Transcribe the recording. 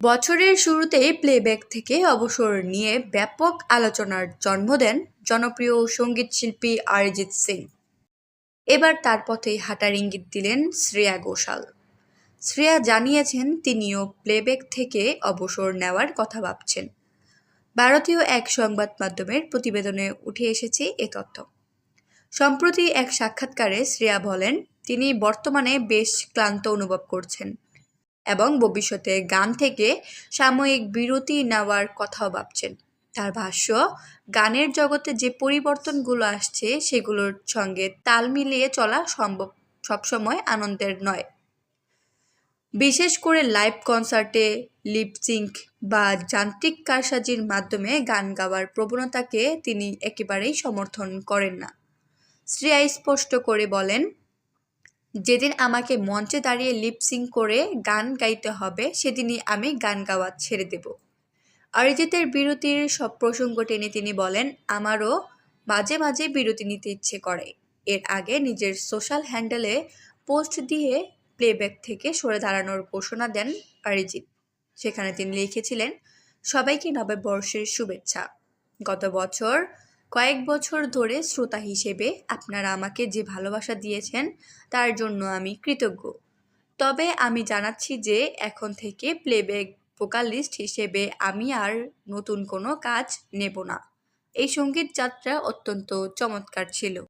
বছরের শুরুতেই প্লেব্যাক থেকে অবসর নিয়ে ব্যাপক আলোচনার জন্ম দেন জনপ্রিয় সঙ্গীতশিল্পী অরিজিৎ সিং। এবার তার পথেই হাঁটার ইঙ্গিত দিলেন শ্রেয়া ঘোষাল। শ্রেয়া জানিয়েছেন তিনিও প্লেব্যাক থেকে অবসর নেওয়ার কথা ভাবছেন। ভারতীয় এক সংবাদ মাধ্যমের প্রতিবেদনে উঠে এসেছে এ তথ্য। সম্প্রতি এক সাক্ষাৎকারে শ্রেয়া বলেন, তিনি বর্তমানে বেশ ক্লান্ত অনুভব করছেন এবং ভবিষ্যতে গান থেকে সাময়িক বিরতি নেওয়ার কথাও ভাবছেন। তার ভাষ্য, গানের জগতে যে পরিবর্তনগুলো আসছে সেগুলোর সঙ্গে তাল মিলিয়ে চলা সম্ভব সবসময় আনন্দের নয়। বিশেষ করে লাইভ কনসার্টে লিপ-সিঙ্ক বা যান্ত্রিক কারসাজির মাধ্যমে গান গাওয়ার প্রবণতাকে তিনি একেবারেই সমর্থন করেন না। শ্রেয়া স্পষ্ট করে বলেন, যেদিন আমাকে মঞ্চে দাঁড়িয়ে লিপ-সিঙ্ক করে গান গাইতে হবে সেদিনই আমি গান গাওয়া ছেড়ে দেব। অরিজিতের বিরতির সব প্রসঙ্গ টেনে তিনি বলেন, আমারও মাঝে মাঝে বিরতি নিতে ইচ্ছে করে। এর আগে নিজের সোশ্যাল হ্যান্ডেলে পোস্ট দিয়ে প্লেব্যাক থেকে সরে দাঁড়ানোর ঘোষণা দেন অরিজিৎ। সেখানে তিনি লিখেছিলেন, সবাইকে নববর্ষের শুভেচ্ছা। গত কয়েক বছর ধরে শ্রোতা হিসেবে আপনারা আমাকে যে ভালোবাসা দিয়েছেন তার জন্য আমি কৃতজ্ঞ। তবে আমি জানাচ্ছি যে এখন থেকে প্লেব্যাক ভোকালিস্ট হিসেবে আমি আর নতুন কোনো কাজ নেব না। এই সঙ্গীত যাত্রা অত্যন্ত চমৎকার ছিল।